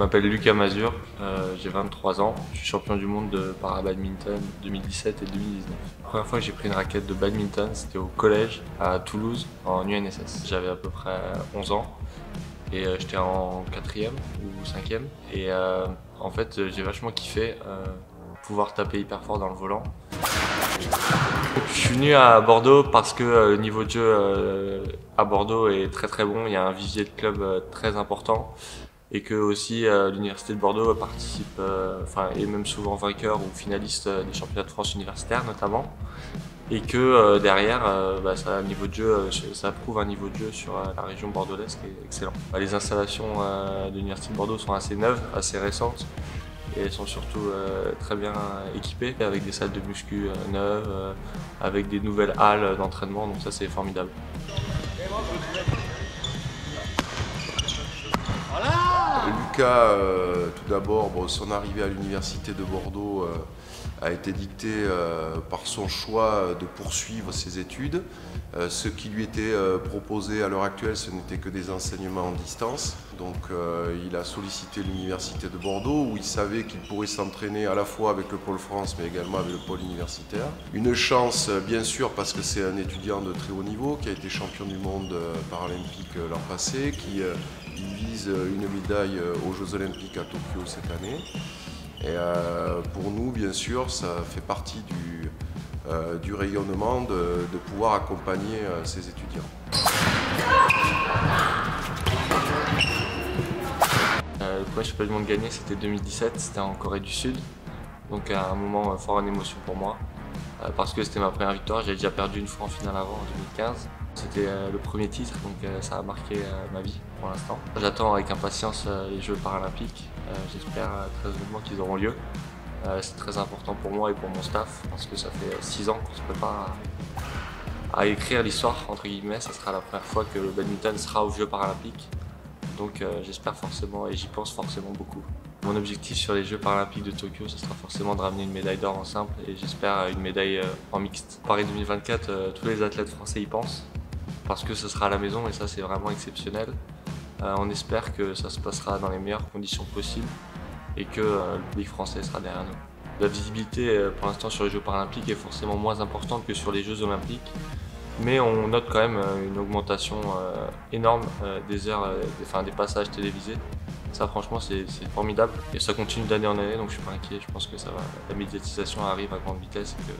m'appelle Lucas Mazur, j'ai 23 ans, je suis champion du monde de para-badminton 2017 et 2019. La première fois que j'ai pris une raquette de badminton, c'était au collège à Toulouse en UNSS. J'avais à peu près 11 ans et j'étais en 4e ou 5e. Et en fait, j'ai vachement kiffé pouvoir taper hyper fort dans le volant. Je suis venu à Bordeaux parce que le niveau de jeu à Bordeaux est très très bon, il y a un vivier de clubs très important et que aussi l'université de Bordeaux participe, est même souvent vainqueur ou finaliste des championnats de France universitaires notamment, et que derrière, ça, niveau de jeu, ça prouve un niveau de jeu sur la région bordelaise qui est excellent. Les installations de l'université de Bordeaux sont assez neuves, assez récentes. Et elles sont surtout très bien équipées avec des salles de muscu neuves, avec des nouvelles halles d'entraînement, donc ça c'est formidable. Lucas, tout d'abord, son arrivée à l'université de Bordeaux a été dictée par son choix de poursuivre ses études. Ce qui lui était proposé à l'heure actuelle, ce n'était que des enseignements en distance. Donc il a sollicité l'université de Bordeaux où il savait qu'il pourrait s'entraîner à la fois avec le pôle France mais également avec le pôle universitaire. Une chance bien sûr parce que c'est un étudiant de très haut niveau qui a été champion du monde paralympique l'an passé, qui vise une médaille aux Jeux Olympiques à Tokyo cette année. Et pour nous, bien sûr, ça fait partie du rayonnement de pouvoir accompagner ces étudiants. Le premier championnat du monde gagné, c'était 2017, c'était en Corée du Sud. Donc un moment fort en émotion pour moi, parce que c'était ma première victoire. J'avais déjà perdu une fois en finale avant, en 2015. C'était le premier titre, donc ça a marqué ma vie pour l'instant. J'attends avec impatience les Jeux paralympiques. J'espère très honnêtement qu'ils auront lieu. C'est très important pour moi et pour mon staff, parce que ça fait 6 ans qu'on se prépare à écrire l'histoire, entre guillemets. Ça sera la première fois que le badminton sera aux Jeux paralympiques. Donc j'espère forcément et j'y pense forcément beaucoup. Mon objectif sur les Jeux paralympiques de Tokyo, ce sera forcément de ramener une médaille d'or en simple et j'espère une médaille en mixte. Paris 2024, tous les athlètes français y pensent parce que ce sera à la maison et ça c'est vraiment exceptionnel. On espère que ça se passera dans les meilleures conditions possibles et que le public français sera derrière nous. La visibilité pour l'instant sur les Jeux paralympiques est forcément moins importante que sur les Jeux olympiques. Mais on note quand même une augmentation énorme des heures, des passages télévisés. Ça franchement c'est formidable et ça continue d'année en année donc je suis pas inquiet, je pense que ça va. La médiatisation arrive à grande vitesse et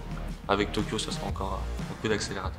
qu'avec Tokyo ça sera encore un coup d'accélérateur.